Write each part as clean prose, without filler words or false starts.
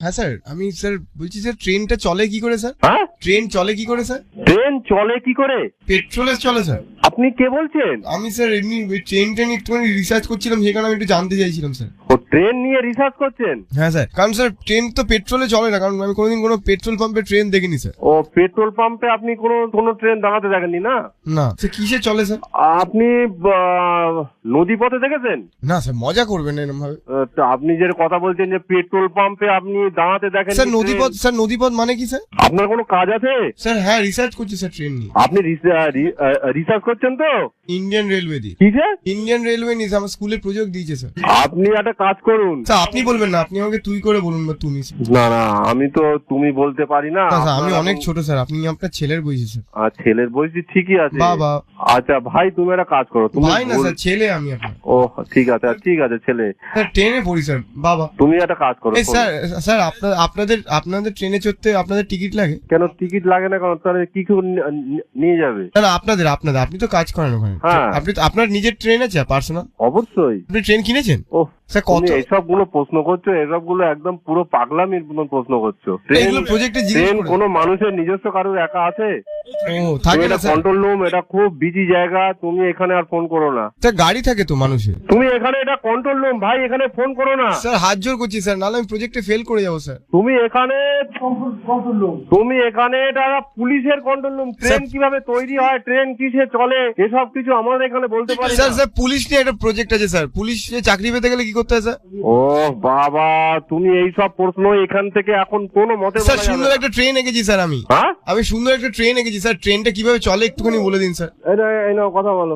হ্যাঁ স্যার, আমি স্যার বলছি স্যার ট্রেনটা চলে কি করে স্যার? হ্যাঁ, ট্রেন চলে কি করে স্যার? ট্রেন চলে কি করে? পেট্রোলে চলে স্যার। আপনি কে বলছেন? আমি স্যার এমনি ট্রেন একটুখানি রিসার্চ করছিলাম, সেখানে আমি একটু জানতে চাইছিলাম স্যার। ও ট্রেন নিয়ে রিসার্চ করছেন? হ্যাঁ স্যার, কারণ স্যার ট্রেন তো পেট্রোলে চলে না, কারণ আমি কোনোদিন কোনো পেট্রোল পাম্পে ট্রেন দেখিনি স্যার। ও পেট্রোল পাম্পে আপনি কোনো ট্রেন দাঁড়াতে দেখেননি না? না স্যার, কিসে চলে স্যার? আপনি নদী পথে দেখেছেন? না স্যার, মজা করবেন না এরকম ভাবে। তো আপনি যে কথা বলছেন যে পেট্রোল পাম্পে আপনি দাঁড়াতে দেখেন স্যার নদীপথ মানে কি স্যার? আপনার কোনো কাজ আছে? স্যার হ্যাঁ, রিসার্চ করছি স্যার ট্রেন নিয়ে। আপনি রিসার্চ করছেন তো? ইন্ডিয়ান রেলওয়ে দিয়ে। কিসে? ইন্ডিয়ান রেলওয়ে নিয়ে আমার স্কুলে প্রজেক্ট দিয়েছে স্যার। আপনি একটা কাজ করুন। স্যার আপনি বলবেন না, আপনি আমাকে তুই করে বলুন বা তুমি। না না, আমি তো তুমি বলতে পারি না। স্যার আমি অনেক ছোট স্যার, আপনি আপনার ছেলের বয়সী স্যার। ছেলের বয়সী ঠিকই আছে। বাবা। আচ্ছা ভাই, তুমি একটা কাজ করো। তুমি ভাই না স্যার, ছেলে আমি আপনার। ও ঠিক আছে ছেলে। স্যার ট্রেনে পড়ি স্যার। বাবা। তুমি একটা কাজ করো। এই স্যার আপনাদের ট্রেনে চড়তে আপনাদের টিকিট লাগে? কেন টিকিট লাগে না? কারণ তাহলে কি নিয়ে যাবে? না আপনাদের আপনি তো কাজ করেন ওখানে। হ্যাঁ। আপনি তো আপনার নিজের ট্রেন আছে পার্সোনাল? অবশ্যই। আপনি ট্রেন কিনেছেন? ও স্যার কত? এইসব গুলো প্রশ্ন করছো, এসব গুলো একদম পুরো পাগলামির মতন প্রশ্ন করছো। এগুলো প্রজেক্টে জিজ্ঞেস ট্রেন করে। কোনো মানুষের নিজস্ব কারোর একা আছে? ও থাকে না স্যার। কন্ট্রোল রুম, এটা খুব বিজি জায়গা, তুমি এখানে আর ফোন করো না। স্যার গাড়ি থাকে তো মানুষের। তুমি এখানে, এটা কন্ট্রোল রুম ভাই, এখানে ফোন করো না। স্যার হাত জোর করছি স্যার, নাহলে আমি প্রজেক্টে ফেল করে যাবো স্যার। তুমি এখানে এটা পুলিশের কন্ট্রোল রুম। ট্রেন কিভাবে তৈরি হয়, ট্রেন কিসে চলে, এসব কিছু আমাদের এখানে বলতে পারি না। স্যার পুলিশ নিয়ে একটা প্রজেক্ট আছে স্যার। পুলিশে চাকরি পেতে গেলে কি করতে হয় স্যার? ও বাবা, তুমি এইসব প্রশ্ন এখান থেকে এখন কোনো মতে স্যার বলা যাবে সুন্দর না। একটা ট্রেন এঁকেছি স্যার আমি। হ্যাঁ, আমি সুন্দর একটা ট্রেন এঁকেছি স্যার। ট্রেনটা কিভাবে চলে একটুখানি বলে দিন স্যার। এই নাও কথা বলো।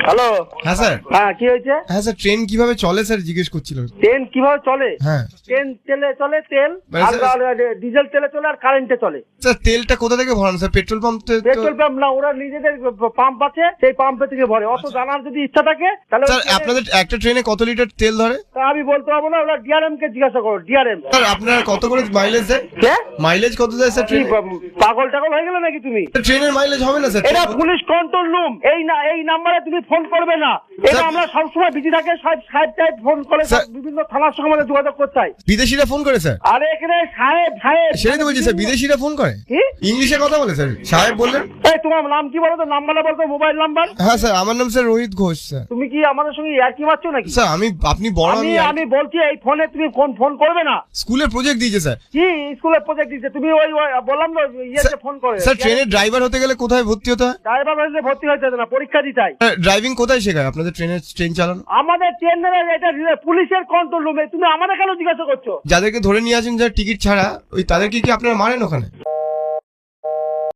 হ্যালো। হ্যাঁ স্যার। হ্যাঁ, কি হয়েছে? হ্যাঁ স্যার, ট্রেন কিভাবে চলে স্যার জিজ্ঞেস করছিলাম। ট্রেন কিভাবে চলে? হ্যাঁ ট্রেন তেলে চলে, তেল মানে আর স্যার- ডিজেল তেলে চলে আর কারেন্টে চলে। স্যার তেলটা কোথা থেকে ভরান sir? Petrol pump petrol pump না, ওরা নিজেদের পাম্প আছে, সেই পাম্পে থেকে ভরে। অত জানার যদি ইচ্ছা থাকে তাহলে স্যার আপনাদের একটা ট্রেনে কত লিটার তেল ধরে? তা আমি বলতে পারবো না, ওরা ডিআরএম কে জিজ্ঞাসা করো। ডিআরএম স্যার আপনার কত করে মাইলেজ দেয়? কে? মাইলেজ কত দেয় স্যার কি ট্রেন? পাগল টাগল হয়ে গেলে নাকি তুমি? ট্রেনের মাইলেজ হবে না স্যার? এটা পুলিশ কন্ট্রোল রুম। এই নাম্বারে তুমি ফোন করবে না। এটা আমরা সবসময় বিজি থাকে, সাহেব টাইপ ফোন করে, স্যার- বিভিন্ন থানার সঙ্গে আমাদের যোগাযোগ করতে হয়। বিদেশিরা ফোন করে স্যার? আরে এখানে সাহেব সেটাই তো বলছি স্যার, বিদেশিরা ফোন করে। কি? ইংলিশে কথা বলে স্যার। সাহেব বললেন। এই তোমার নাম কি বলো তো? নাম্বারটা বলতো, মোবাইল নাম্বার। হ্যাঁ স্যার, আমার নাম স্যার রোহিত ঘোষ স্যার। তুমি কি আমাদের সঙ্গে ইয়ার্কি মারছো নাকি? স্যার আপনি বড়, আমি বলছি এই ফোনে তুমি ফোন করবে না। স্কুলের প্রজেক্ট দিয়েছে স্যার। কি স্কুলের প্রজেক্ট দিচ্ছে? তুমি ওই বললাম না ইয়েতে ফোন করে। স্যার ট্রেনের ড্রাইভার হতে গেলে কোথায় ভর্তি হতে হয়? ড্রাইভার হয়েছে ভর্তি হয়েছে না, পরীক্ষা দিতে হয়। ড্রাইভিং কোথায় শেখায় আপনাদের ট্রেন চালানো? আমাদের ট্রেনের এটা পুলিশের কন্ট্রোল রুমে। তুমি আমাদের কেন জিজ্ঞাসা করছো? যাদেরকে ধরে নিয়ে আসেন যার টিকিট ছাড়া, ওই তাদেরকে কি আপনারা মারেন ওখানে?